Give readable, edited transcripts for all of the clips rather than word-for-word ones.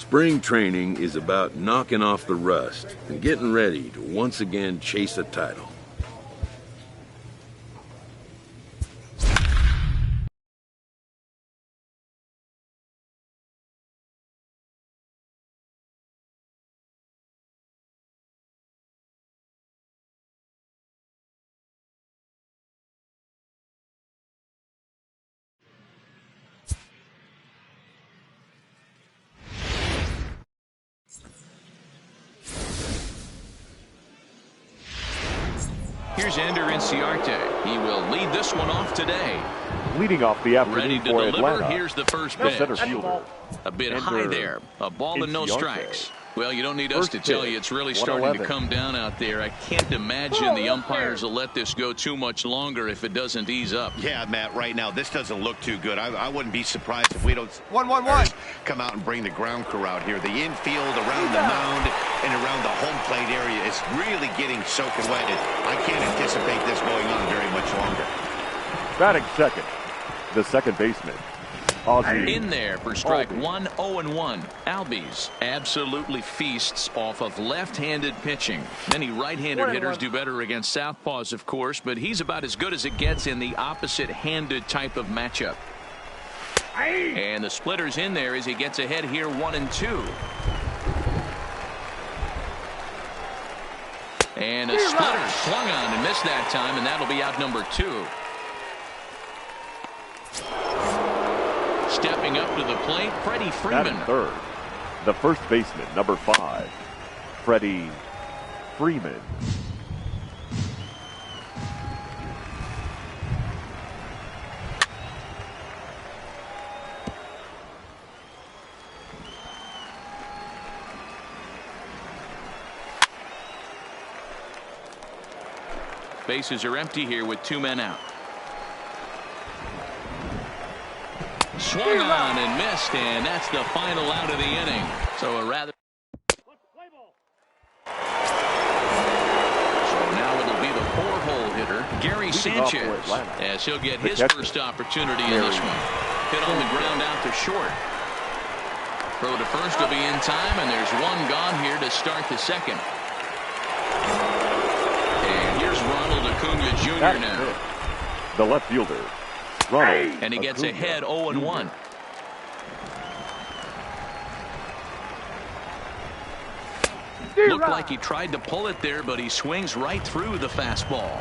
Spring training is about knocking off the rust and getting ready to once again chase a title. Here's Ender Inciarte. He will lead this one off today. Leading off the afternoon ready to for deliver. Atlanta. Here's the first pitch. Center fielder. A bit Ender high there. A ball and no strikes. Well, you don't need us to tell you it's really starting to come down out there. I can't imagine the umpires will let this go too much longer if it doesn't ease up. Yeah, Matt, right now this doesn't look too good. I wouldn't be surprised if we don't 1-1-1 come out and bring the ground crew out here. The infield, around the mound, and around the home plate area is really getting soaking wet. I can't anticipate this going on very much longer. Batting second, the second baseman. In there for strike one, 0-1. Albies absolutely feasts off of left-handed pitching. Many right-handed hitters do better against southpaws, of course, but he's about as good as it gets in the opposite-handed type of matchup. And the splitter's in there as he gets ahead here, 1-2. And a splitter swung on and missed that time, and that'll be out number 2. Stepping up to the plate, Freddie Freeman. Batting third, the first baseman, number 5, Freddie Freeman. Bases are empty here with 2 men out. Swung on and missed, and that's the final out of the inning. So a rather... So now it'll be the 4-hole hitter, Gary Sanchez, as he'll get his first opportunity in this one. Hit on the ground out to short. Throw to first will be in time, and there's one gone here to start the second. And here's Ronald Acuna Jr. now. The left fielder. Ronald and he gets Acuna. ahead 0-1. Looked like he tried to pull it there, but he swings right through the fastball.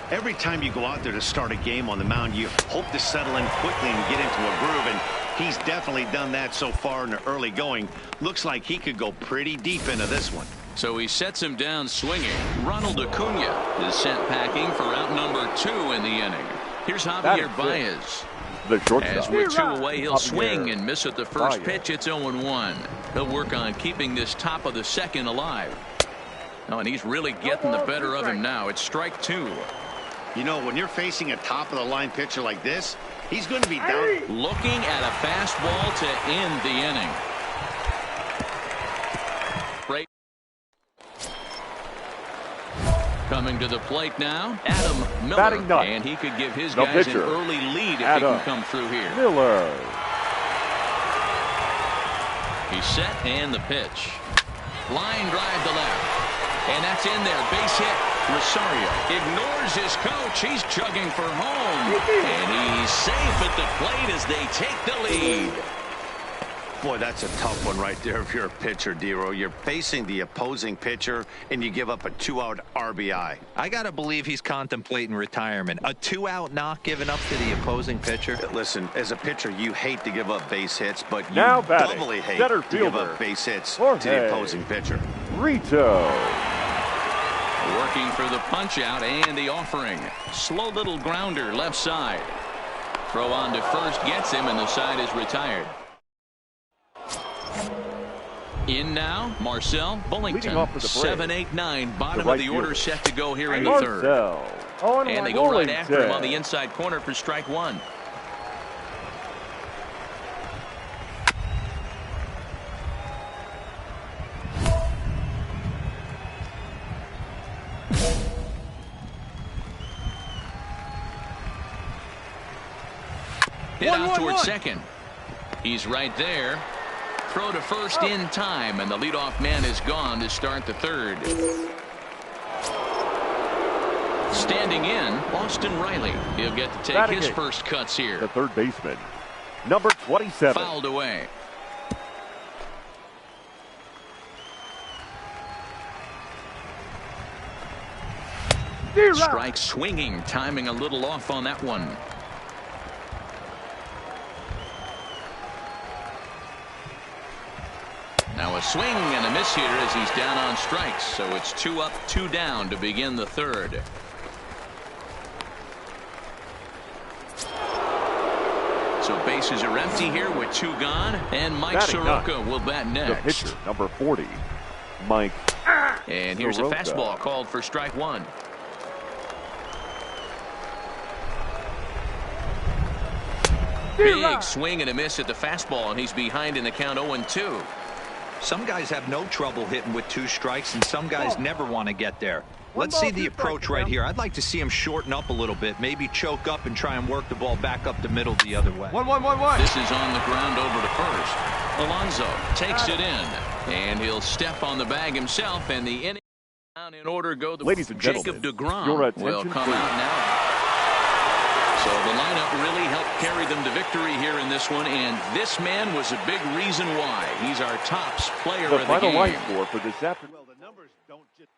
Every time you go out there to start a game on the mound, you hope to settle in quickly and get into a groove, and he's definitely done that so far in the early going. Looks like he could go pretty deep into this one. So he sets him down swinging. Ronald Acuna is sent packing for out number 2 in the inning. Here's Javier Baez. The shortstop. As with 2 away, he'll swing and miss at the first pitch. It's 0-1. He'll work on keeping this top of the second alive. Oh, and he's really getting the better of him now. It's strike 2. You know, when you're facing a top-of-the-line pitcher like this, he's going to be down. Looking at a fastball to end the inning. Great. Coming to the plate now, Adam Miller, and he could give his guys an early lead if he can come through here. Miller. He's set, and the pitch. Line drive to left, and that's in there. Base hit. Rosario ignores his coach. He's chugging for home, and he's safe at the plate as they take the lead. Boy, that's a tough one right there if you're a pitcher, Dero. You're facing the opposing pitcher, and you give up a 2-out RBI. I got to believe he's contemplating retirement. A 2-out knock given up to the opposing pitcher. Listen, as a pitcher, you hate to give up base hits, but you doubly hate to give up base hits to the opposing pitcher. Rito. Working for the punch out and the offering. Slow little grounder left side. Throw on to first gets him, and the side is retired. In now, Marcel Bullington. 7-8-9, bottom of the order, set to go here in the third. And they go right after him on the inside corner for strike 1. Hit out towards second. He's right there. Throw to first in time, and the leadoff man is gone to start the third. Standing in, Austin Riley. He'll get to take his first cuts here. The third baseman, number 27. Fouled away. Strike swinging, timing a little off on that one. Now a swing and a miss here as he's down on strikes. So it's 2 up, 2 down to begin the third. So bases are empty here with 2 gone. And Mike Soroka will bat next. The pitcher, number 40, Mike. And here's Soroka. a fastball called for strike 1. Big swing and a miss at the fastball, and he's behind in the count 0-2. Some guys have no trouble hitting with 2 strikes, and some guys never want to get there. Let's see the approach right here. I'd like to see him shorten up a little bit, maybe choke up and try and work the ball back up the middle the other way. 1-1-1-1. This is on the ground over to first. Alonso takes it in, and he'll step on the bag himself, and the inning down in order go the Ladies and Jacob gentlemen, deGrom your will attention, come please. out now. So the lineup really helped carry them to victory here in this one, and this man was a big reason why. He's our tops player The of the final line game. score for this afternoon. Well, the numbers don't just...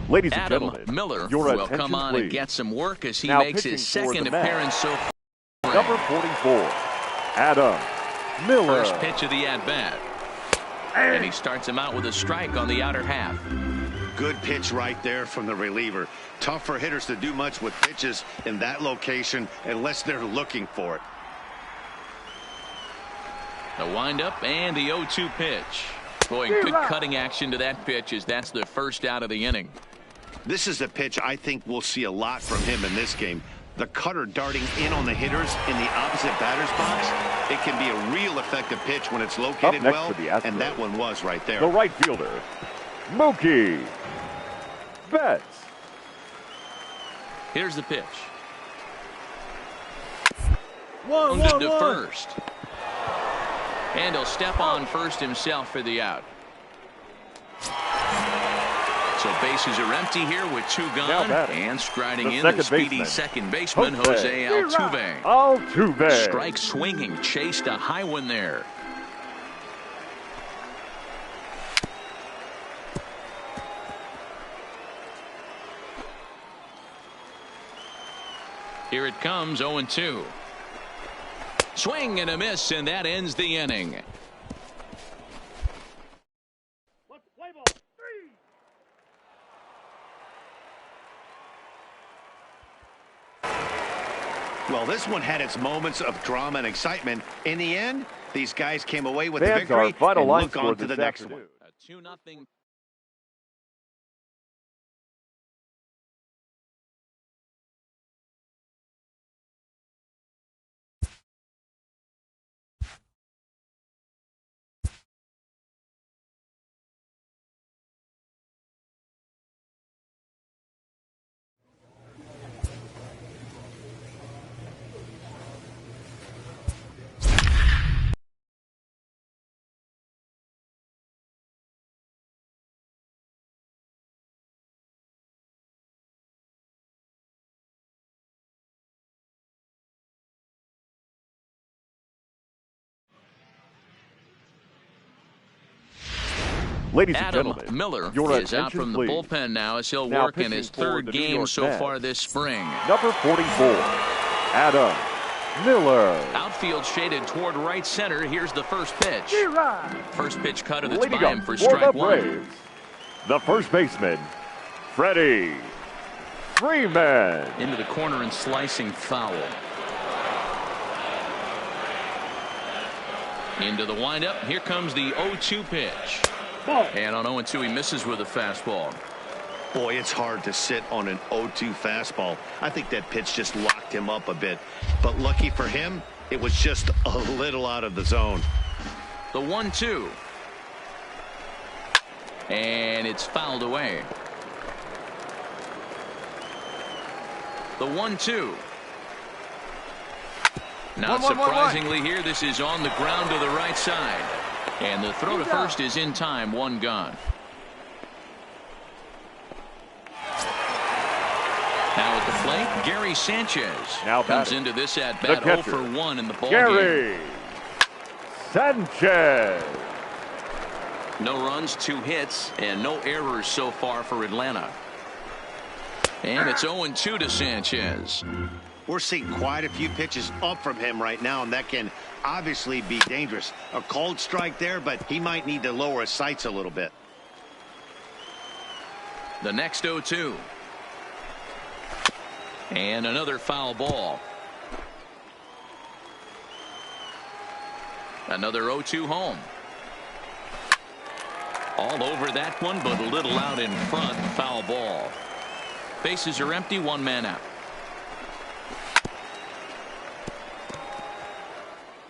Ladies and Adam gentlemen, Miller your will attention, come on please. and get some work as he Now makes pitching his for second the Mets, appearance so far. number 44, Adam Miller. First pitch of the at-bat. And he starts him out with a strike on the outer half. Good pitch right there from the reliever. Tough for hitters to do much with pitches in that location unless they're looking for it. The windup and the 0-2 pitch. Boy, good cutting action to that pitch as that's the first out of the inning. This is a pitch I think we'll see a lot from him in this game. The cutter darting in on the hitters in the opposite batter's box. It can be a real effective pitch when it's located next well, for the Astros, and that one was right there. The right fielder, Mookie Betts. Here's the pitch. One, to first. And he'll step on first himself for the out. So bases are empty here with 2 gone. And striding in the speedy second baseman, Jose Altuve. Altuve. Strike swinging, chased a high one there. Here it comes, 0-2. Swing and a miss, and that ends the inning. Well, this one had its moments of drama and excitement. In the end, these guys came away with the Fans, victory our final and line look score on to the this next afternoon. one. A 2-0. Ladies and Adam gentlemen, Miller your is out from the please. bullpen now as he'll Now work in his pitching for third the New game York so Mets, far this spring. number 44, Adam Miller. Outfield shaded toward right center. Here's the first pitch. First pitch cutter that's Leading by him up for for strike the one. Braves, the first baseman, Freddie Freeman. Into the corner and slicing foul. Into the windup. Here comes the 0-2 pitch. And on 0-2 he misses with a fastball. Boy, it's hard to sit on an 0-2 fastball. I think that pitch just locked him up a bit. But lucky for him, it was just a little out of the zone. The 1-2. And it's fouled away. The 1-2. Not surprisingly here, this is on the ground to the right side. And the throw to first is in time, one gone. Now at the plate, Gary Sanchez Now comes batting. into this at bat 0 for 1 in the ball game. Gary Sanchez. No runs, 2 hits, and no errors so far for Atlanta. And it's 0-2 to Sanchez. We're seeing quite a few pitches up from him right now, and that can obviously be dangerous. A cold strike there, but he might need to lower his sights a little bit. The next 0-2. And another foul ball. Another 0-2 home. All over that one, but a little out in front. Foul ball. Bases are empty, 1 man out.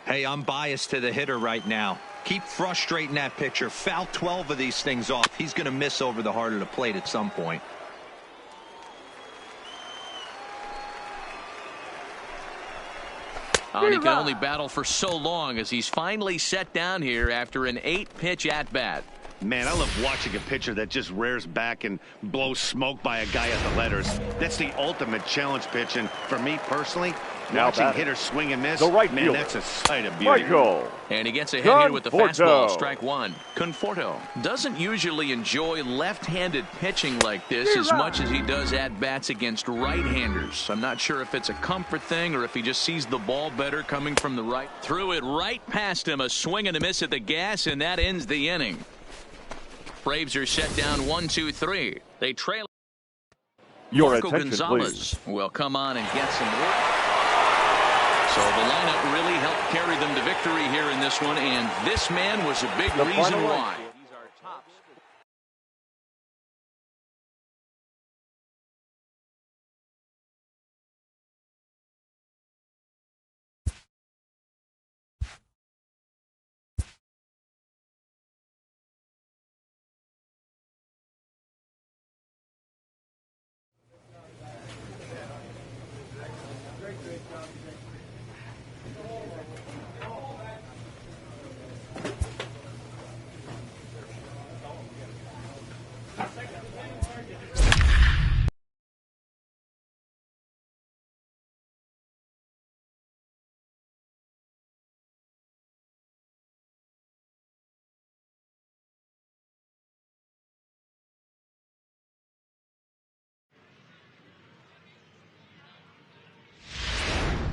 Hey, I'm biased to the hitter right now. Keep frustrating that pitcher. Foul 12 of these things off. He's going to miss over the heart of the plate at some point. And he can only battle for so long as he's finally set down here after an 8-pitch at-bat. Man, I love watching a pitcher that just rears back and blows smoke by a guy at the letters. That's the ultimate challenge pitch, and for me personally, watching hitters swing and miss, the right man, fielder, that's a sight of beauty. Michael And he gets ahead here with the fastball, Conforto. strike 1. Conforto doesn't usually enjoy left-handed pitching like this as much as he does at-bats against right-handers. I'm not sure if it's a comfort thing or if he just sees the ball better coming from the right. Threw it right past him, a swing and a miss at the gas, and that ends the inning. Braves are set down 1-2-3. They trail. Your Marco attention, Gonzalez please. will come on and get some work. So the lineup really helped carry them to victory here in this one, and this man was a big reason why.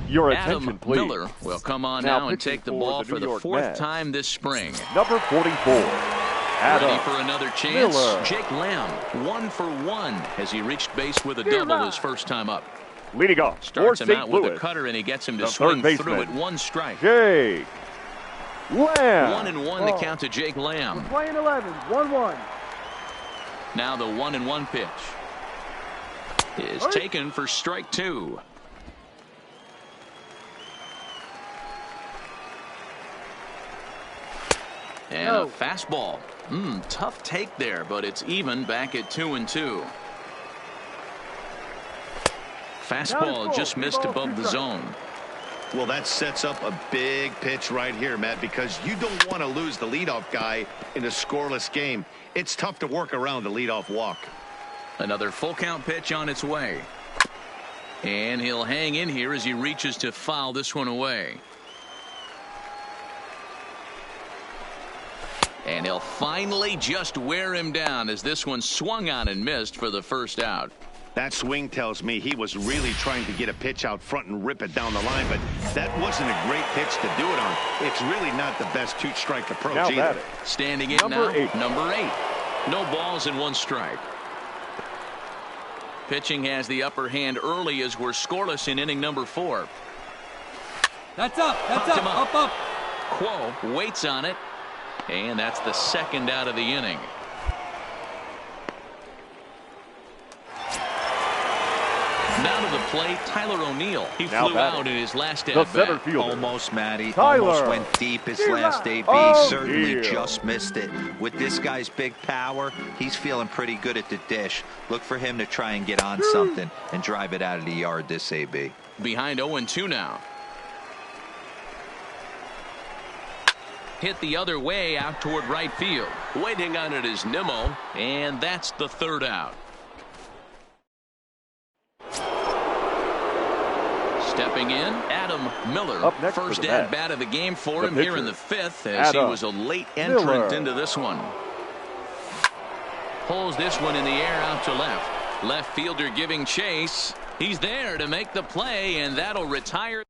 Your Adam attention, please. Miller will come on now and take the ball for the 4th time this spring. Number 44. Adam Ready for another chance. Miller. Jake Lamb, 1 for 1 as he reached base with a double his first time up. Leading off Starts for him St. out Louis, with a cutter, and he gets him to the swing third through baseman, it. 1 strike. Jake Lamb. 1-1 the count to Jake Lamb. We're playing 11, 1-1. Now the 1-1 pitch is taken for strike 2. And a fastball. Tough take there, but it's even back at 2-2. Fastball just missed above the zone. Well, that sets up a big pitch right here, Matt, because you don't want to lose the leadoff guy in a scoreless game. It's tough to work around the leadoff walk. Another full count pitch on its way. And he'll hang in here as he reaches to foul this one away. And he'll finally just wear him down as this one swung on and missed for the first out. That swing tells me he was really trying to get a pitch out front and rip it down the line, but that wasn't a great pitch to do it on. It's really not the best two-strike approach either. Standing in now, number 8. No balls and 1 strike. Pitching has the upper hand early as we're scoreless in inning number 4. That's up. That's up. Up. Quo waits on it, and that's the 2nd out of the inning. Now to the plate, Tyler O'Neill. He flew out in his last at-bat. Almost, Matty. Almost went deep his last AB. Certainly just missed it. With this guy's big power, he's feeling pretty good at the dish. Look for him to try and get on something and drive it out of the yard this AB. Behind 0-2 now. Hit the other way out toward right field. Waiting on it is Nimmo, and that's the 3rd out. Stepping in, Adam Miller. First at-bat of the game for him here in the 5th as he was a late entrant into this one. Pulls this one in the air out to left. Left fielder giving chase. He's there to make the play, and that'll retire.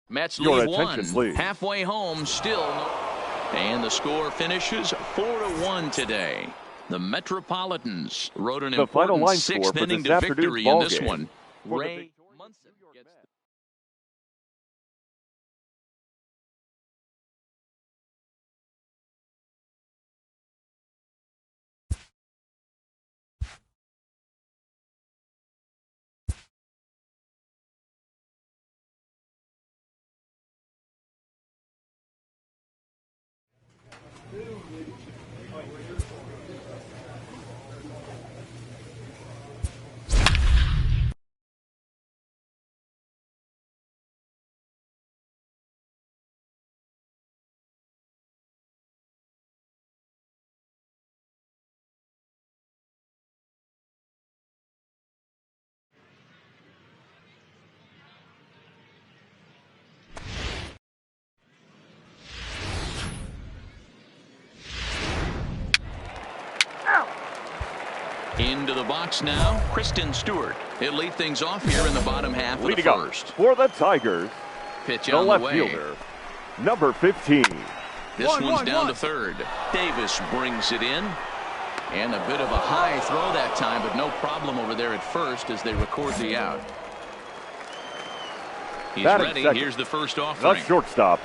Mets lead 1. Halfway home, still no. And the score finishes 4-1 today. The Metropolitans wrote an important 6th inning to victory in this one. Ray Munson gets the into the box now, Kristen Stewart. He'll lead things off here in the bottom half of the 1st. For the Tigers, pitch the on left the way. Fielder, number 15. This one's down to 3rd. Davis brings it in. And a bit of a high throw that time, but no problem over there at first as they record the out. He's ready. Here's the first offering. The shortstop.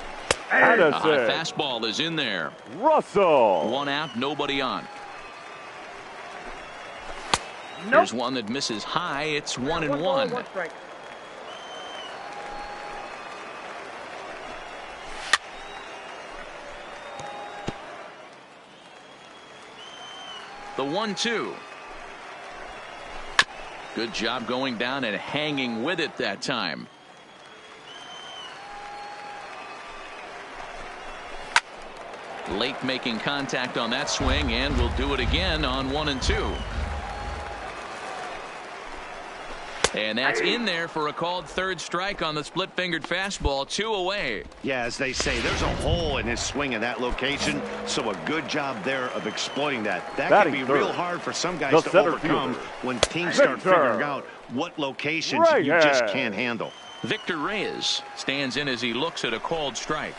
A high fastball is in there. Russell. 1 out, nobody on. There's one that misses high. It's 1-1. The 1-2. Good job going down and hanging with it that time. Late making contact on that swing, and will do it again on 1-2. And that's in there for a called 3rd strike on the split-fingered fastball. 2 away. Yeah, as they say, there's a hole in his swing in that location, so a good job there of exploiting that. That can be real hard for some guys to overcome when teams start figuring out what locations you just can't handle. Victor Reyes stands in as he looks at a called strike.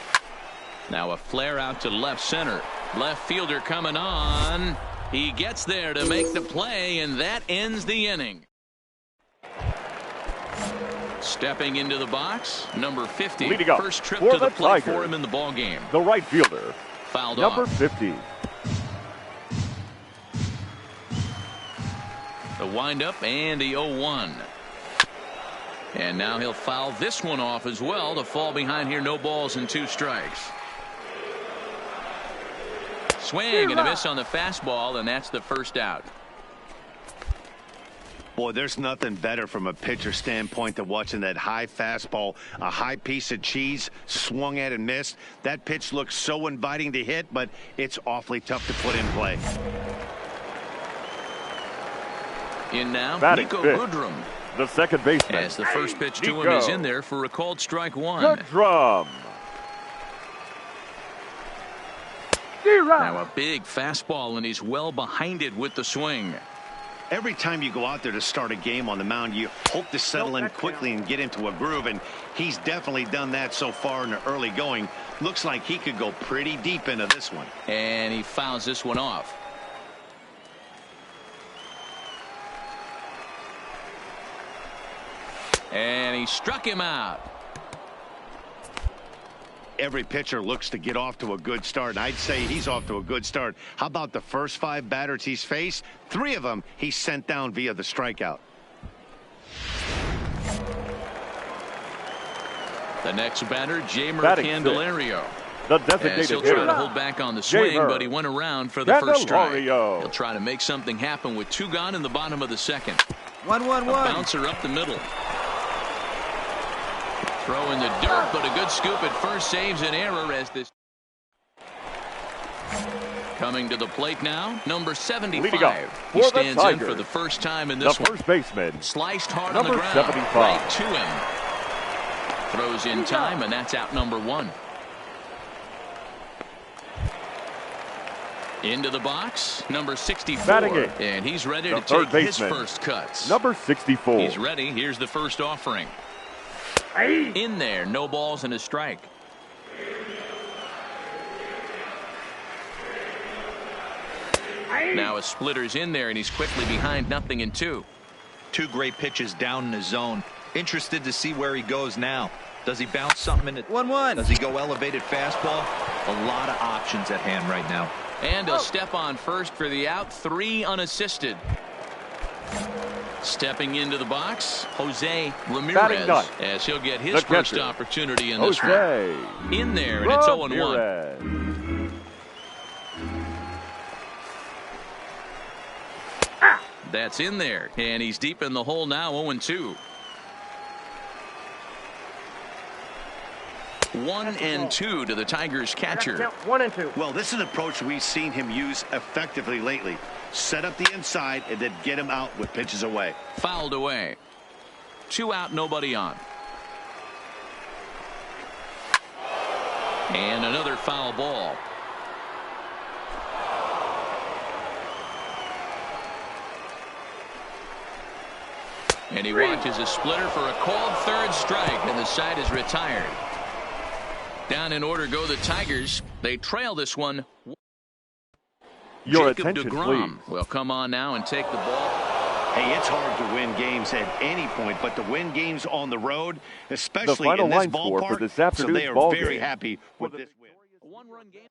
Now a flare out to left center. Left fielder coming on. He gets there to make the play, and that ends the inning. Stepping into the box, number 50. First trip to the plate for him in the ball game. The right fielder, fouled number off. 50. The windup and the 0-1. And now he'll foul this one off as well to fall behind here. No balls and 2 strikes. Swing and a miss on the fastball, and that's the 1st out. Boy, there's nothing better from a pitcher standpoint than watching that high fastball, a high piece of cheese, swung at and missed. That pitch looks so inviting to hit, but it's awfully tough to put in play. In now, Nico Goodrum. The second baseman. As the first pitch to him is in there for a called strike 1. Goodrum. Now a big fastball, and he's well behind it with the swing. Every time you go out there to start a game on the mound, you hope to settle in quickly and get into a groove, and he's definitely done that so far in the early going. Looks like he could go pretty deep into this one. And he fouls this one off. And he struck him out. Every pitcher looks to get off to a good start, and I'd say he's off to a good start. How about the first 5 batters he's faced? 3 of them he sent down via the strikeout. The next batter, Jamer Candelario. The designated he'll hitter. try to hold back on the swing, but he went around for the first strike. He'll try to make something happen with 2 gone in the bottom of the second. 1-1-1. Bouncer up the middle. Throw in the dirt, but a good scoop at first saves an error as this. Coming to the plate now, number 75. He stands in for the first time in this one. The first baseman. Sliced hard on the ground. 75. Right to him. Throws in time, and that's out number 1. Into the box, number 64. And he's ready to take his first cuts. Number 64. He's ready. Here's the first offering. In there, no balls and a strike. Now a splitter's in there, and he's quickly behind 0-2. 2 great pitches down in the zone. Interested to see where he goes now. Does he bounce something in it? 1-1. Does he go elevated fastball? A lot of options at hand right now. And a step on first for the out. 3 unassisted. Stepping into the box, Jose Ramirez, as he'll get his first opportunity in this one. In there, and it's 0-1. That's in there, and he's deep in the hole now, 0-2. 1-2 to the Tigers catcher. 1-2. Well, this is an approach we've seen him use effectively lately. Set up the inside and then get him out with pitches away. Fouled away. 2 out, nobody on. And another foul ball. And he watches a splitter for a called third strike, and the side is retired. Down in order go the Tigers. They trail this one. Your Jacob attention, DeGrom please. will come on now and take the ball. Hey, it's hard to win games at any point, but to win games on the road, especially in this ballpark, for this afternoon's so they are ball very game. happy with this win. A 1-run game.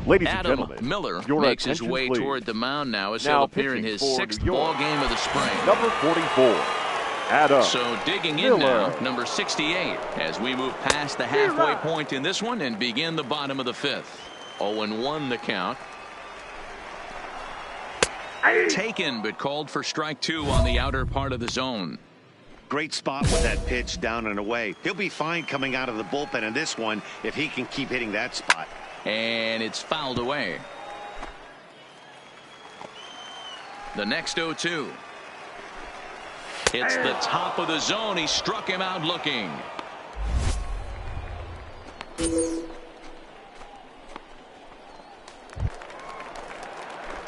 Ladies and Adam gentlemen, Miller your makes his attention, way please. toward the mound now as Now he'll appear in pitching his for 6th New ball York. game of the spring. Number 44, Adam So digging in Miller. now, number 68, as we move past the halfway point in this one and begin the bottom of the 5th. 0-1 the count. Taken, but called for strike 2 on the outer part of the zone. Great spot with that pitch down and away. He'll be fine coming out of the bullpen in this one if he can keep hitting that spot. And it's fouled away. The next 0-2. It's the top of the zone. He struck him out looking.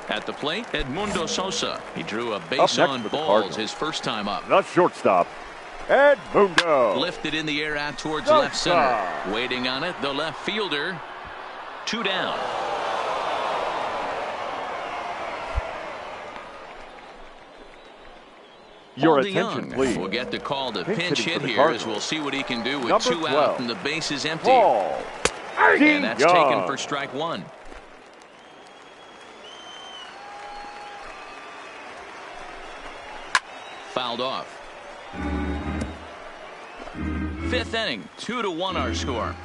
At the plate, Edmundo Sosa. He drew a base on balls his first time up. The shortstop, Edmundo. Lifted in the air out towards left center. Waiting on it, the left fielder. 2 down. Your Paul attention, DeYoung please. will get the call to Pinch pinch hitting hit for the here as Cardinals. we'll see what he can do with Number 2 out 12, and the bases empty. Paul And that's taken DeYoung. for strike 1. fouled off. Fifth inning, 2-1 our score.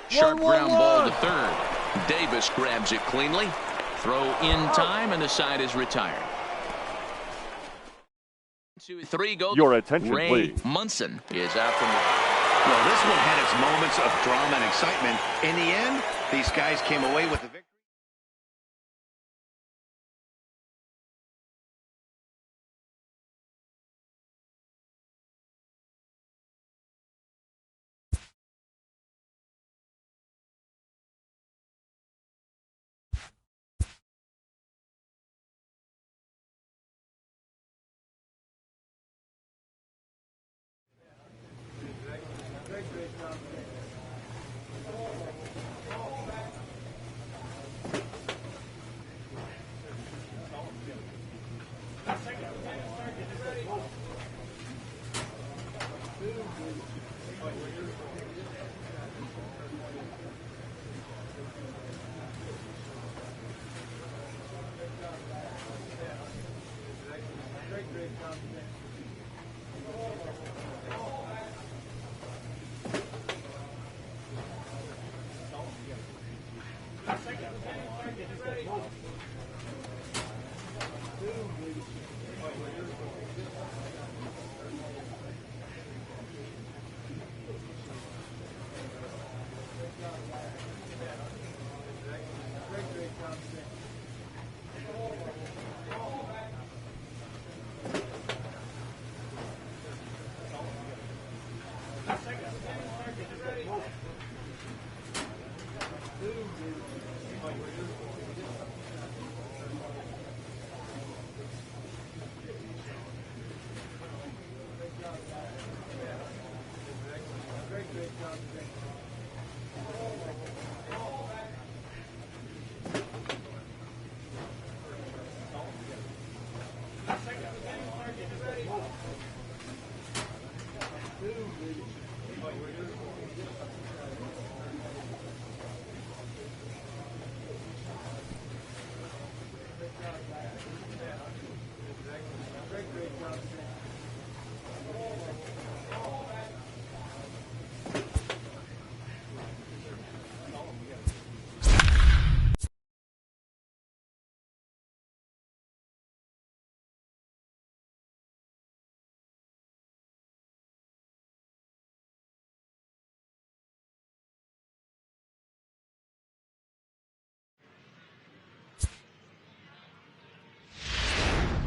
Sharp ground ball to third. Davis grabs it cleanly. Throw in time, and the side is retired. 2-3 go. Your attention, Ray please. Munson is out from the... Well, this one had its moments of drama and excitement. In the end, these guys came away with the victory.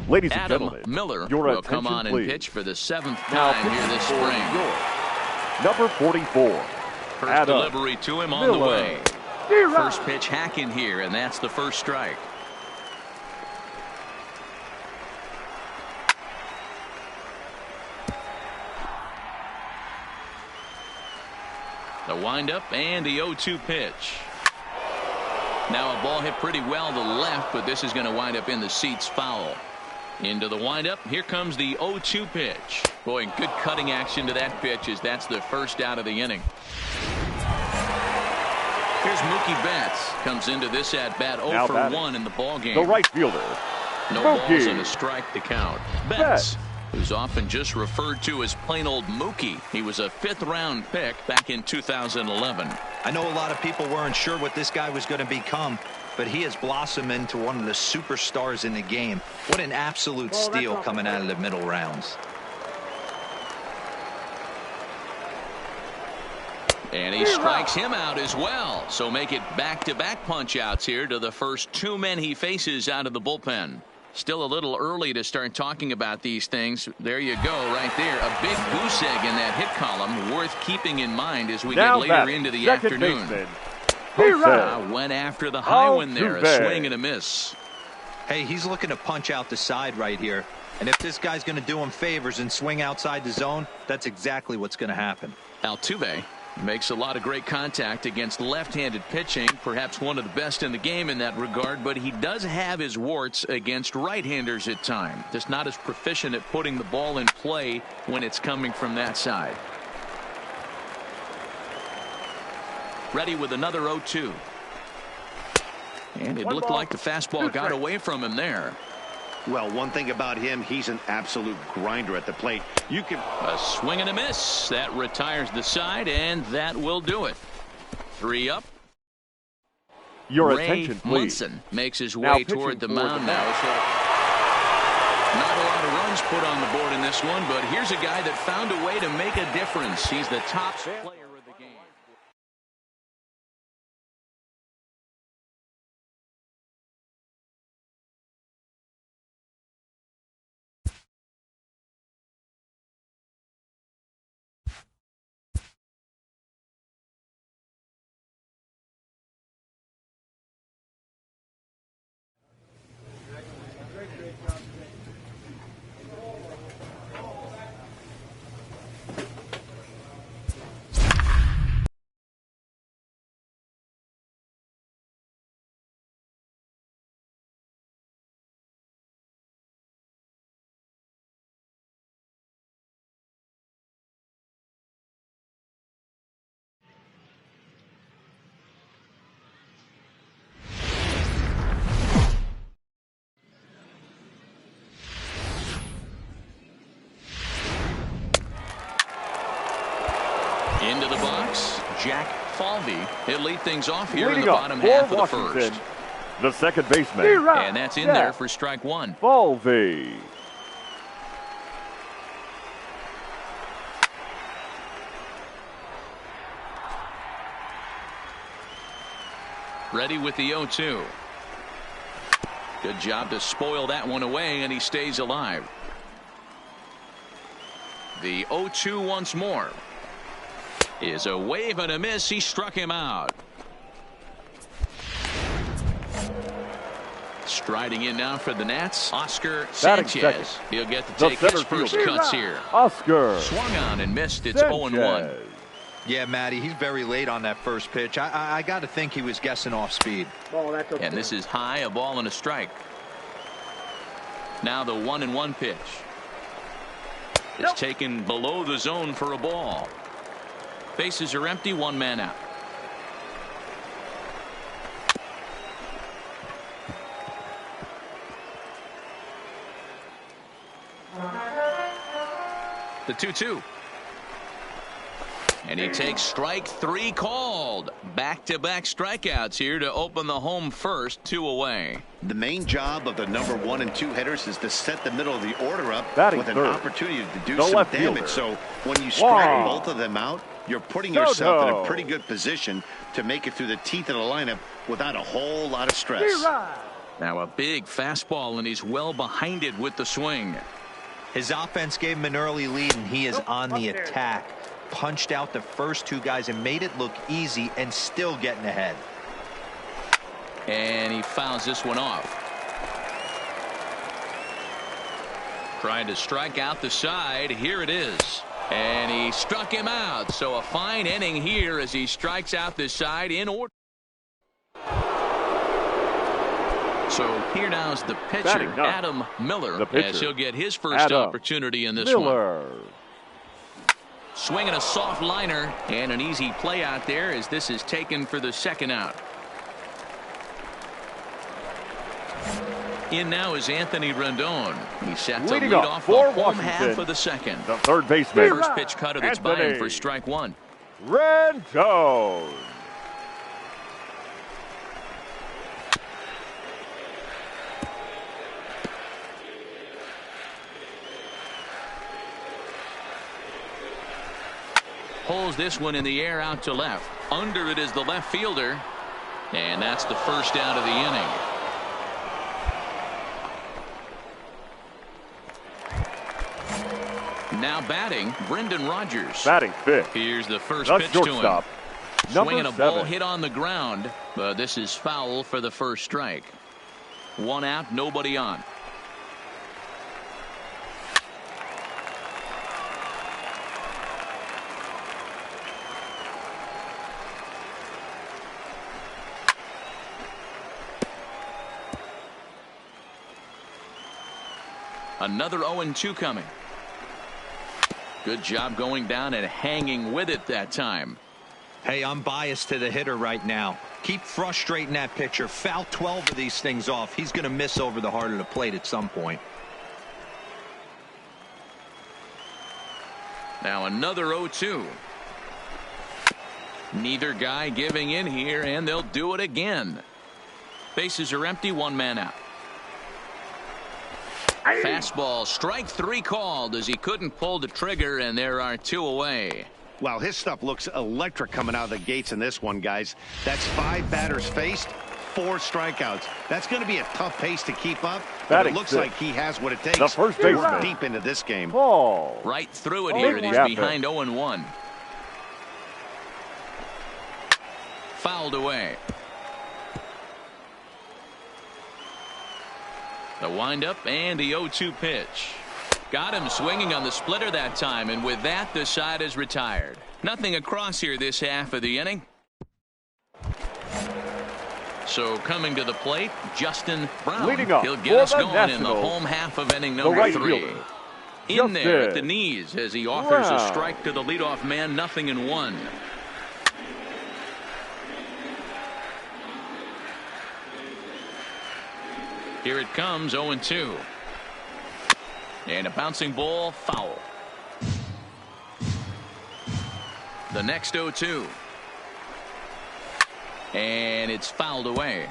Ladies and Adam gentlemen, Miller your will attention, come on please. and pitch for the seventh Now time here this pitching for spring. York, number 44. First Adam delivery to him on the Miller. way. First pitch hacking here, and that's the first strike. The windup and the 0-2 pitch. Now a ball hit pretty well to left, but this is going to wind up in the seats foul. Into the windup. Here comes the 0-2 pitch. Boy, good cutting action to that pitch as that's the first out of the inning. Here's Mookie Betts. Comes into this at bat 0 for 1 in the ball game. The right fielder. No Mookie. balls and a strike to count. Betts, who's often just referred to as plain old Mookie. He was a 5th round pick back in 2011. I know a lot of people weren't sure what this guy was going to become, but he has blossomed into one of the superstars in the game. What an absolute steal coming out of the middle rounds. And he strikes him out as well. So make it back-to-back punch-outs here to the first 2 men he faces out of the bullpen. Still a little early to start talking about these things. There you go, right there. A big goose egg in that hit column, worth keeping in mind as we get later into the afternoon. Went after the high one there, a swing and a miss. Hey, he's looking to punch out the side right here. And if this guy's going to do him favors and swing outside the zone, that's exactly what's going to happen. Altuve makes a lot of great contact against left-handed pitching, perhaps one of the best in the game in that regard, but he does have his warts against right-handers at times. Just not as proficient at putting the ball in play when it's coming from that side. Ready with another 0-2. And it looked like the fastball got away from him there. Well, one thing about him, he's an absolute grinder at the plate. You can A swing and a miss. That retires the side, and that will do it. 3 up. Your Ray attention, please. Munson makes his Now way toward the pitching for mound the now. So not a lot of runs put on the board in this one, but here's a guy that found a way to make a difference. He's the top player of the game. Into the box, Jack Falvey. He'll lead things off here in the bottom half of the first. The second baseman. And that's in there for strike 1. Falvey. Ready with the 0-2. Good job to spoil that one away, and he stays alive. The 0-2 once more. Is a wave and a miss. He struck him out. Striding in now for the Nats, Oscar Sanchez. He'll get to take his first cuts here. Oscar Swung on and missed. It's Sanchez. 0-1. Yeah, Matty, he's very late on that first pitch. I got to think he was guessing off speed. And this is high, a ball and a strike. Now the 1-1 pitch. It's taken below the zone for a ball. Bases are empty, 1 man out. The 2-2. And he takes strike 3 called. Back-to-back strikeouts here to open the home first, 2 away. The main job of the number 1 and 2 hitters is to set the middle of the order up with an opportunity to do some damage. So when you strike both of them out, you're putting yourself in a pretty good position to make it through the teeth of the lineup without a whole lot of stress. Now a big fastball, and he's well behind it with the swing. His offense gave him an early lead, and he is on the attack. Punched out the first 2 guys and made it look easy, and still getting ahead. And he fouls this one off. Trying to strike out the side. Here it is. And he struck him out. So a fine inning here as he strikes out the side in order. So here now is the pitcher, Adam Miller, as he'll get his first opportunity in this one. Swinging a soft liner, and an easy play out there as this is taken for the second out. In now is Anthony Rendon. He's set to lead off the home half of the second. The third baseman. First pitch cut, and it's by him for strike 1. Rendon. Pulls this one in the air out to left. Under it is the left fielder. And that's the first out of the inning. Now batting, Brendan Rodgers. Batting fifth. Here's the first pitch to him. Swinging a ball hit on the ground, but this is foul for the first strike. 1 out, nobody on. Another 0-2 coming. Good job going down and hanging with it that time. Hey, I'm biased to the hitter right now. Keep frustrating that pitcher. Foul 12 of these things off. He's going to miss over the heart of the plate at some point. Now another 0-2. Neither guy giving in here, and they'll do it again. Bases are empty, one man out. Fastball, strike 3 called as he couldn't pull the trigger, and there are 2 away. Well, his stuff looks electric coming out of the gates in this one, guys. That's 5 batters faced, 4 strikeouts. That's going to be a tough pace to keep up, but it looks like he has what it takes the first to work baseman. deep into this game. Ball. Right through it here, and he's behind 0-1. Fouled away. The windup and the 0-2 pitch. Got him swinging on the splitter that time, and with that, the side is retired. Nothing across here this half of the inning. So coming to the plate, Justin Brown. Leading off He'll get us going in the Nationals, home half of inning number right 3. fielder, In there at the Justin knees as he offers a Brown. strike to the leadoff man, 0-1. Here it comes, 0-2. And a bouncing ball, foul. The next 0-2. And it's fouled away.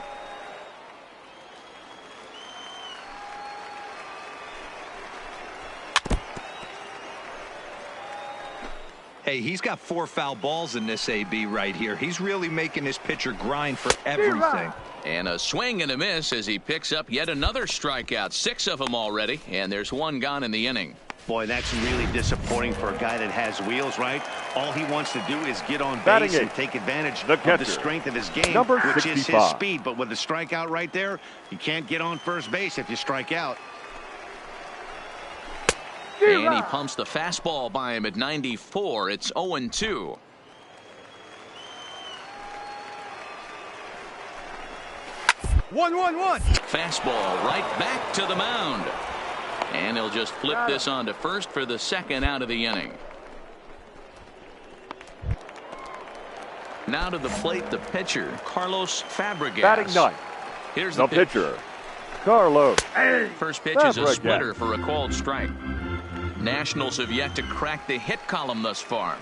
Hey, he's got 4 foul balls in this AB right here. He's really making his pitcher grind for everything. And a swing and a miss as he picks up yet another strikeout. 6 of them already, and there's 1 gone in the inning. Boy, that's really disappointing for a guy that has wheels, right? All he wants to do is get on Batting base and eighth, take advantage the of catcher, the strength of his game, number which is 65. his speed. But with the strikeout right there, you can't get on first base if you strike out. And he pumps the fastball by him at 94. It's 0-2. One. Fastball right back to the mound. And he'll just flip this on to first for the 2nd out of the inning. Now to the plate, the pitcher, Carlos Fabregas. Batting 9th. Here's The the pitch. pitcher, Carlos. First pitch is a Fabregas. splitter for a called strike. Nationals have yet to crack the hit column thus far.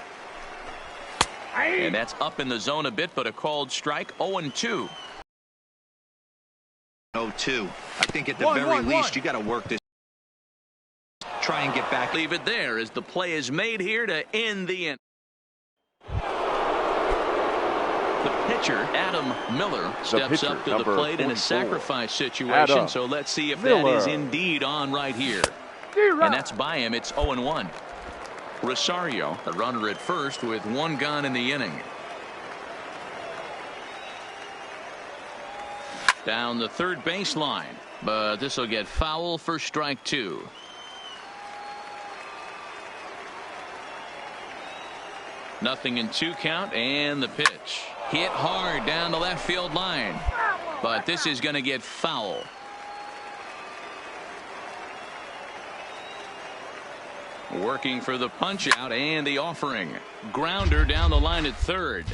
And that's up in the zone a bit, but a called strike, 0-2. 0-2. I think at the very least, you got to work this. Try and get back. Leave it there as the play is made here to end the inning. The pitcher, Adam Miller, steps up to the number plate in a 44. sacrifice situation. Adam So let's see if Miller. that is indeed on right here. And that's by him. It's 0-1. Rosario, the runner at first with 1 gone in the inning. Down the third baseline, but this will get foul for strike 2. Nothing in 2 count, and the pitch hit hard down the left field line, but this is going to get foul. Working for the punch out and the offering. Grounder down the line at third.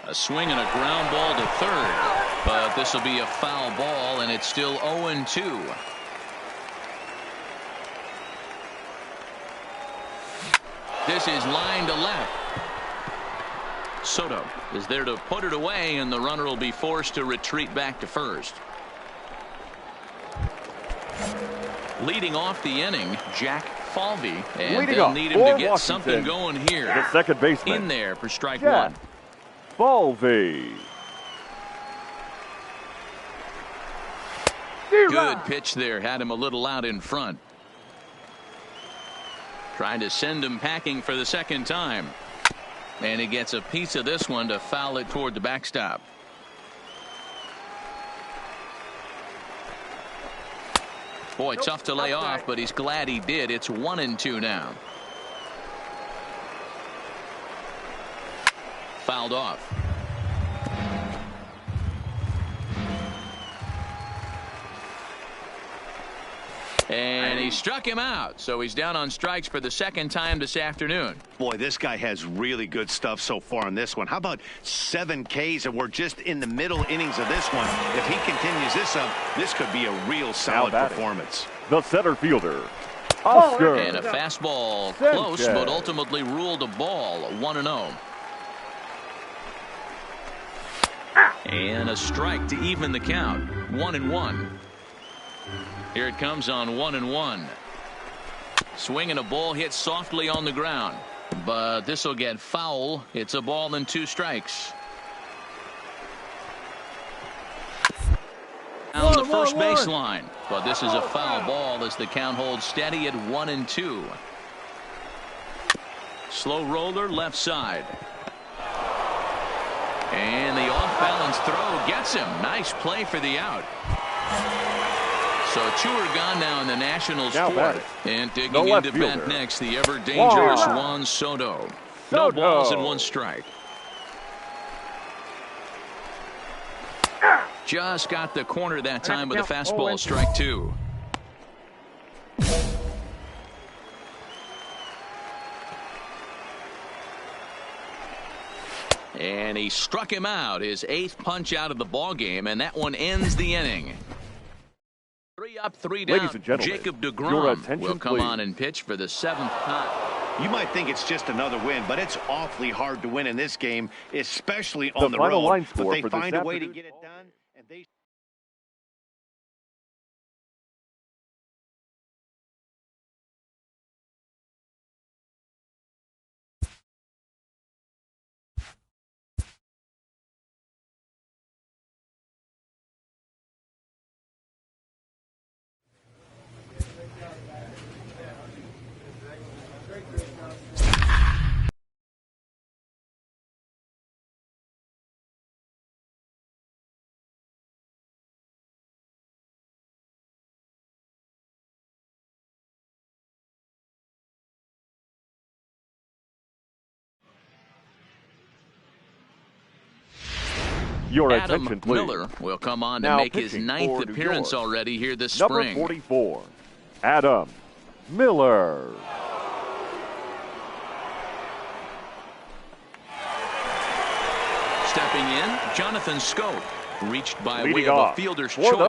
A swing and a ground ball to third, but this will be a foul ball, and it's still 0-2. This is line to left. Soto is there to put it away, and the runner will be forced to retreat back to first. Leading off the inning, Jack Falvey, and Leading they'll off need him for to get Washington, something going here. The second baseman, In there for strike Jack 1. Falvey. Good pitch there, had him a little out in front. Trying to send him packing for the 2nd time. And he gets a piece of this one to foul it toward the backstop. Boy, tough to lay off, but he's glad he did. It's 1-2 now. Fouled off. And he struck him out, so he's down on strikes for the second time this afternoon. Boy, this guy has really good stuff so far in this one. How about 7 Ks, and we're just in the middle innings of this one. If he continues this up, this could be a real solid performance. The center fielder, Oscar. And a fastball close, but ultimately ruled a ball, 1-0. And a strike to even the count, 1-1. Here it comes on 1-1. Swinging a ball hit softly on the ground, but this will get foul. It's a ball and 2 strikes. On the first baseline, but this is a foul ball as the count holds steady at 1-2. Slow roller left side. And the off-balance throw gets him. Nice play for the out. So 2 are gone now in the Nationals' 4th. And digging into bat next, the ever-dangerous Juan Soto. No balls and 1 strike. Just got the corner that time with a fastball, strike 2. And he struck him out, his 8th punch out of the ball game, and that one ends the inning. 3 up, 3 down. Ladies and gentlemen, Jacob deGrom will come on and pitch for the 7th time. You might think it's just another win, but it's awfully hard to win in this game, especially on the road. But they find a way to get it done, and they Your Adam attention, please. Miller will come on to Now make his pitching 9th for appearance New York, already here this number spring. 44, Adam Miller. Stepping in, Jonathan Scope, reached by Leading way of off a fielder's for the choice.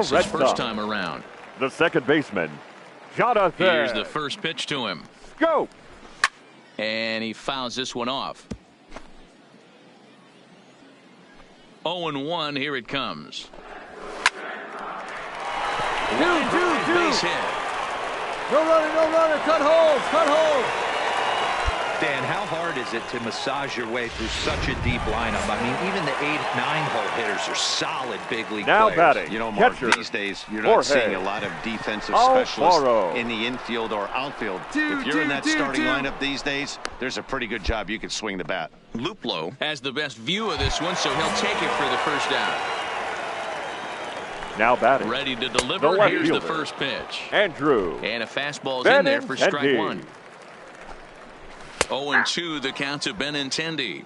base his Red first Sox. time around. The second baseman, Jonathan. Here's the first pitch to him. Go. And he fouls this one off. 0-1, here it comes. Base hit. No runner, cut holes. Dan, how hard is it to massage your way through such a deep lineup? I mean, even the 8, 9-hole hitters are solid big league Now players. batting, You know, Mark, catcher, these days you're not Jorge seeing a lot of defensive Alfaro. specialists in the infield or outfield. If you're in that starting lineup these days, there's a pretty good job you can swing the bat. Luplow has the best view of this one, so he'll take it for the first out. Now batting, Ready to The deliver. left Here's the fielder. first pitch. Andrew. And a fastball's in there for strike Benintendi. 1. 0-2, the count to Benintendi.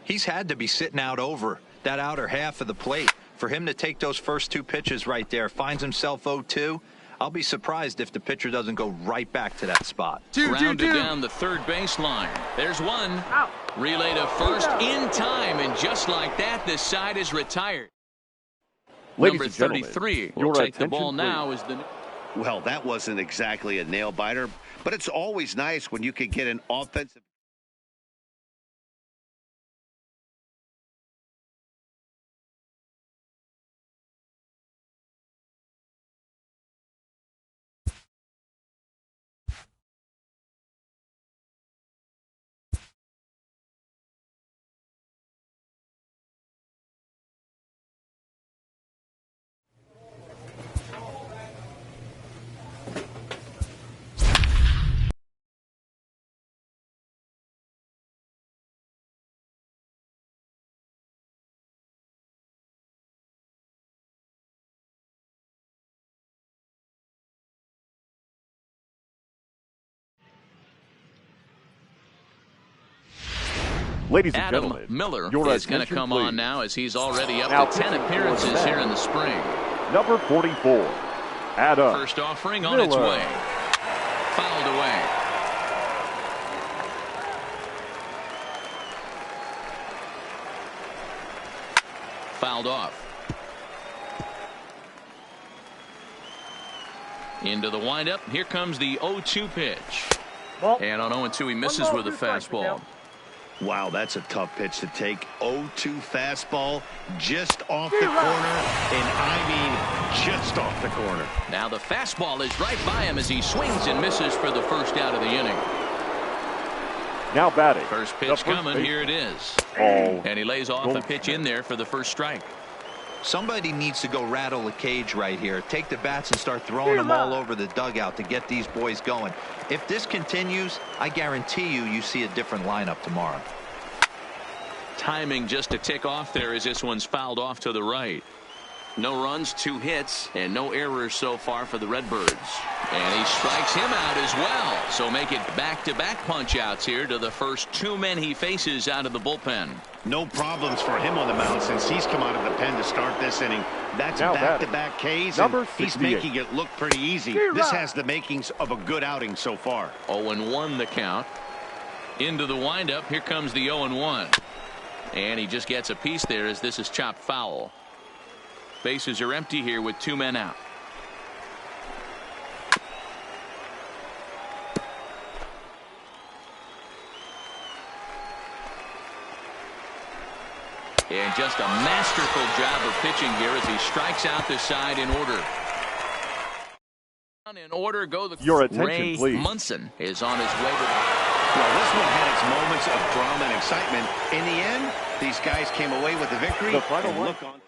He's had to be sitting out over that outer half of the plate. For him to take those first 2 pitches right there, finds himself 0-2. I'll be surprised if the pitcher doesn't go right back to that spot. Grounded down the third baseline. There's one. Out. Relay to first in time, and just like that, this side is retired. Ladies Number and gentlemen, 33 will your take the attention, ball now please. as the... Well, that wasn't exactly a nail biter, but it's always nice when you can get an offensive. Ladies and Adam gentlemen, Miller your is going to attention, come on please. now as he's already up Now to 10 pitching for appearances the here in the Mets. spring. Number 44, Adam First offering on its Miller. way. Fouled away. Fouled off. Into the windup. Here comes the 0-2 pitch. And on 0-2, he misses with a fastball. Wow, that's a tough pitch to take. 0-2 fastball just off the corner, and I mean just off the corner. Now the fastball is right by him as he swings and misses for the first out of the inning. Now batting, First the pitch first coming. baseman, Here it is. Paul And he lays off a pitch in there for the first strike. Somebody needs to go rattle the cage right here. Take the bats and start throwing them all over the dugout to get these boys going. If this continues, I guarantee you see a different lineup tomorrow. Timing just a tick off there as this one's fouled off to the right. No runs, 2 hits, and no errors so far for the Redbirds. And he strikes him out as well. So make it back-to-back punch-outs here to the first 2 men he faces out of the bullpen. No problems for him on the mound since he's come out of the pen to start this inning. That's Now back-to-back Ks, Number and he's 68. making it look pretty easy. This has the makings of a good outing so far. 0-1 the count. Into the windup. Here comes the 0-1. And he just gets a piece there as this is chopped foul. Bases are empty here with 2 men out. And just a masterful job of pitching here as he strikes out the side in order. In order go the Your attention, Ray please. Munson is on his way to Well, this one had its moments of drama and excitement. In the end, these guys came away with the victory. The final and one. look on.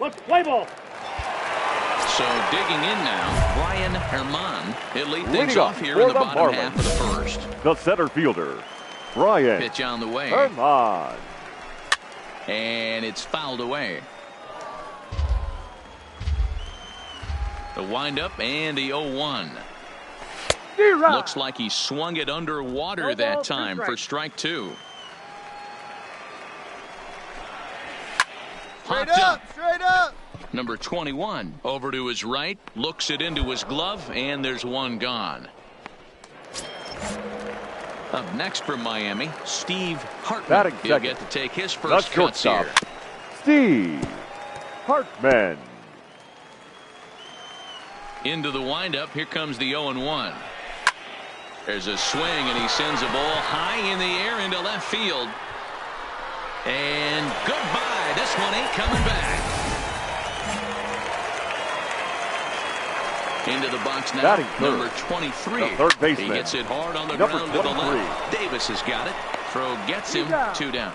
Let's play ball. So digging in now, Brian Herman. He'll lead things Leading off off here for in the the bottom Marlins. half of the first. The center fielder, Brian Pitch on the way. Herman. And it's fouled away. The windup and the 0-1. Looks like he swung it underwater that time for strike two. Popped up. Straight up. Number 21 over to his right, looks it into his glove, and there's one gone. Up next from Miami, Steve Hartman. He'll get to take his first cuts here. Steve Hartman. Into the windup, here comes the 0-1. There's a swing, and he sends a ball high in the air into left field. And goodbye. This one ain't coming back. Into the box now, number 23. Third baseman. He gets it hard on the ground to the left. Davis has got it. Throw gets him. 2 down.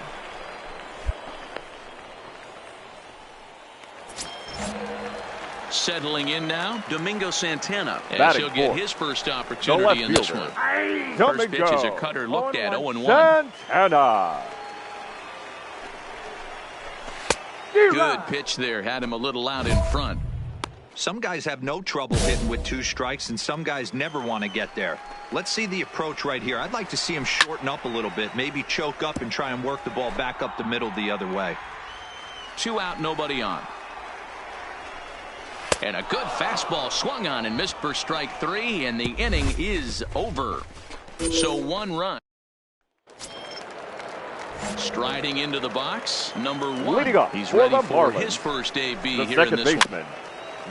Settling in now, Domingo Santana. As he'll get his first opportunity in this one. First pitch is a cutter looked at, 0-1. Santana. Good pitch there. Had him a little out in front. Some guys have no trouble hitting with 2 strikes, and some guys never want to get there. Let's see the approach right here. I'd like to see him shorten up a little bit, maybe choke up and try and work the ball back up the middle the other way. 2 out, nobody on. And a good fastball swung on and missed for strike 3, and the inning is over. So 1 run. Striding into the box, number 1. He's ready for his first AB here in this one.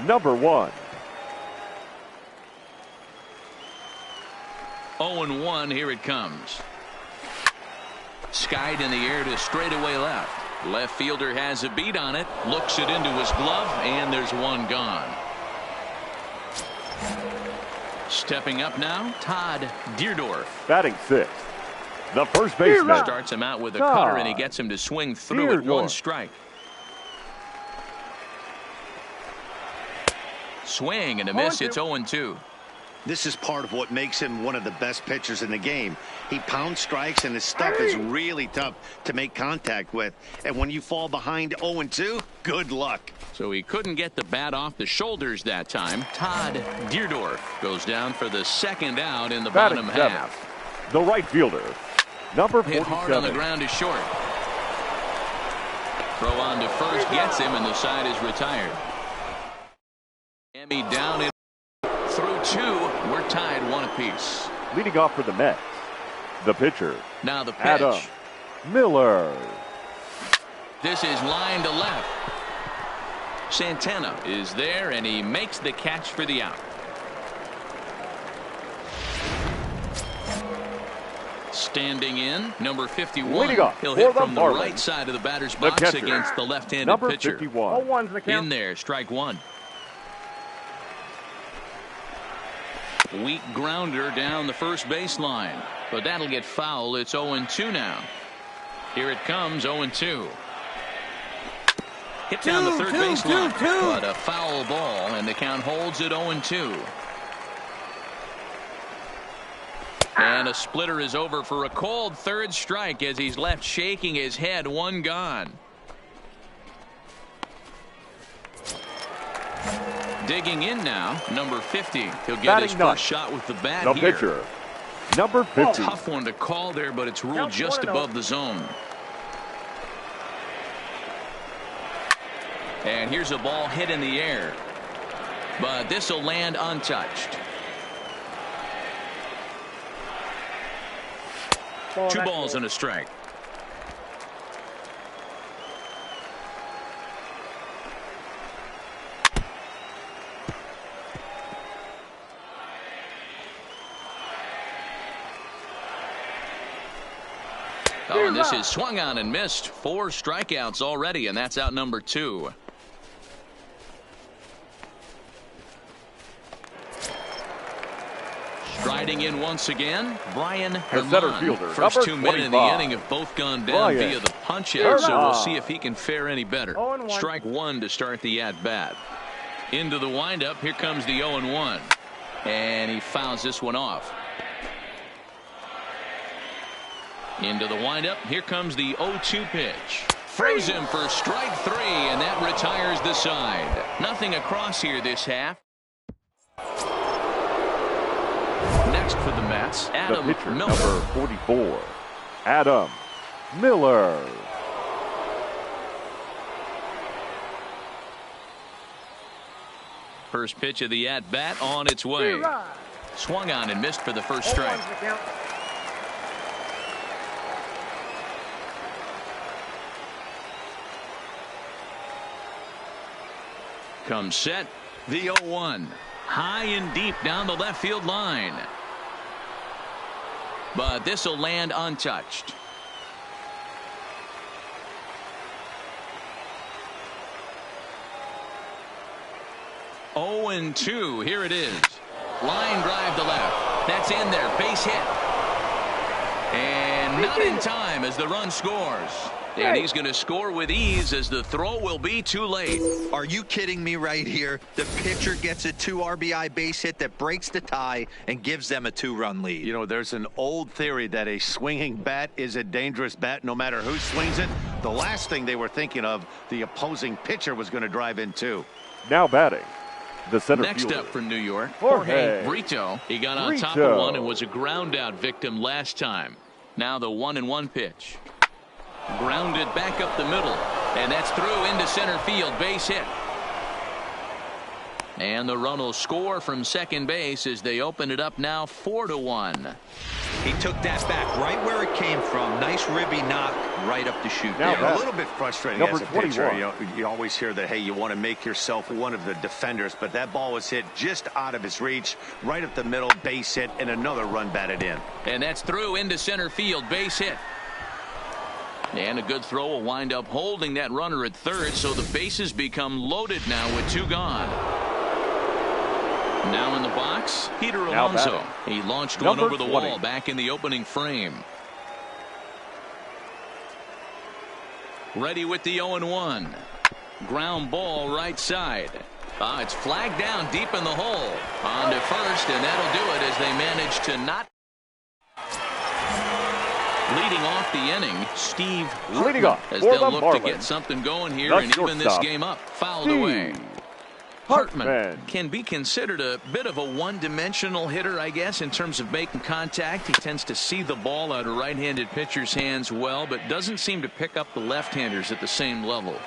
Number 1. 0-1, here it comes. Skied in the air to straightaway left. Left fielder has a beat on it, looks it into his glove, and there's 1 gone. Stepping up now, Todd Deerdorf. Batting 6th. The first baseman. Starts him out with a cutter, and he gets him to swing through at 1 strike. Swing and a miss. It's 0-2. This is part of what makes him one of the best pitchers in the game. He pounds strikes, and his stuff is really tough to make contact with. And when you fall behind 0-2, good luck. So he couldn't get the bat off the shoulders that time. Todd Deerdorf goes down for the 2nd out in the bottom half. The right fielder, number 47. Hit hard on the ground is short. Throw on to first gets him, and the side is retired. Miami down in through 2. We're tied 1 apiece. Leading off for the Mets, the pitcher. Now the pitch. Adam Miller. This is line to left. Santana is there, and he makes the catch for the out. Standing in, number 51. He'll hit from the right side of the batter's box against the left-handed pitcher. 51. In there, strike 1. Weak grounder down the first baseline, but that'll get foul. It's 0-2 now. Here it comes, 0-2. Hit down the third baseline, but a foul ball, and the count holds at 0-2. And a splitter is over for a cold 3rd strike as he's left shaking his head. 1 gone. Digging in now, number 50. He'll get his first shot with the bat here. The pitcher, number 50. Tough one to call there, but it's ruled just above the zone. And here's a ball hit in the air, but this will land untouched. 2 balls and a strike. Oh, and this is swung on and missed. 4 strikeouts already, and that's out number 2. Striding Riding in once again, Brian The center Herman. fielder, First number 2 men in the 25. inning have both gone down Brian via the punch-out, so we'll Herman. see if he can fare any better. 0-1. Strike one to start the at-bat. Into the windup, here comes the 0-1. And he fouls this one off. Into the windup, here comes the 0-2 pitch. Throws him for strike 3, and that retires the side. Nothing across here this half. Next for the Mets, The Adam pitcher, Miller. number 44, Adam Miller. First pitch of the at-bat on its way. Swung on and missed for the first strike. Comes set, the 0-1. High and deep down the left field line. But this will land untouched. Oh and 2. Here it is. Line drive to left. That's in there. Base hit. And not in time as the run scores. And he's going to score with ease as the throw will be too late. Are you kidding me right here? The pitcher gets a 2 RBI base hit that breaks the tie and gives them a 2-run lead. You know, there's an old theory that a swinging bat is a dangerous bat no matter who swings it. The last thing they were thinking of, the opposing pitcher was going to drive in too. Now batting, the center Next fielder. up for New York, Jorge Brito. He got on top Brito. of one and was a ground out victim last time. Now the 1-1 pitch. Grounded back up the middle, and that's through into center field. Base hit. And the run will score from second base as they open it up now 4-1. He took that back right where it came from. Nice ribby knock right up the chute. Now there. back. A little bit frustrating Number as a pitcher. 21. You always hear that, hey, you want to make yourself one of the defenders, but that ball was hit just out of his reach, right up the middle, base hit, and another run batted in. And that's through into center field. Base hit. And a good throw will wind up holding that runner at third, so the bases become loaded now with 2 gone. Now in the box, Peter Now Alonso. batting. He launched Number one over the 20. wall back in the opening frame. Ready with the 0-1. Ground ball right side. It's flagged down deep in the hole. On to first, and that'll do it as they manage to not. Leading off the inning, Steve Leading Hartman, off as for they'll the look to Marlins, get something going here the and even this shortstop, game up. Fouled Steve away. Hartman Hartman. can be considered a bit of a one-dimensional hitter, I guess, in terms of making contact. He tends to see the ball out of right-handed pitchers' hands well, but doesn't seem to pick up the left-handers at the same level.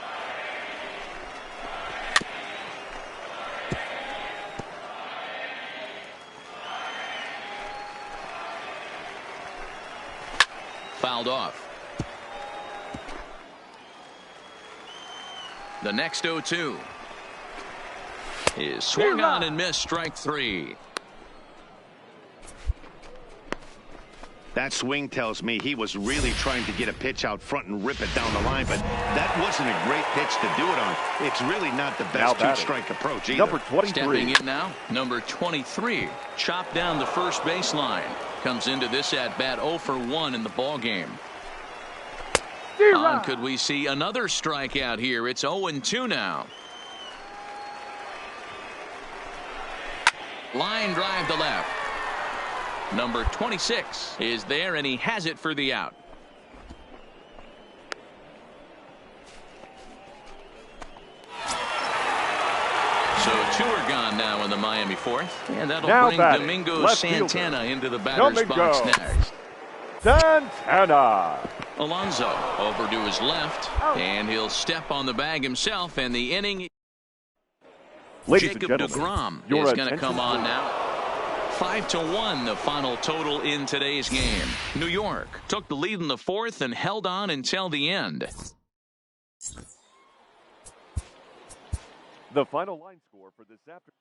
Fouled off. The next 0-2 is swung on and missed. Strike 3. That swing tells me he was really trying to get a pitch out front and rip it down the line, but that wasn't a great pitch to do it on. It's really not the Now best batting. two-strike approach either. Number 23. Stepping in now, number 23. Chopped down the first baseline. Comes into this at-bat 0 for 1 in the ball game. Could we see another strikeout here? It's 0-2 now. Line drive to left. Number 26 is there, and he has it for the out. So 2 are gone now in the Miami fourth, and that'll Now bring batting, Domingo left Santana fielder, into the batter's Domingo box next. Santana. Alonso over to his left, and he'll step on the bag himself, and the inning. Ladies Jacob and gentlemen, deGrom your is going to attention, come on please. now. 5-1 the final total in today's game. New York took the lead in the fourth and held on until the end. The final line score for this afternoon.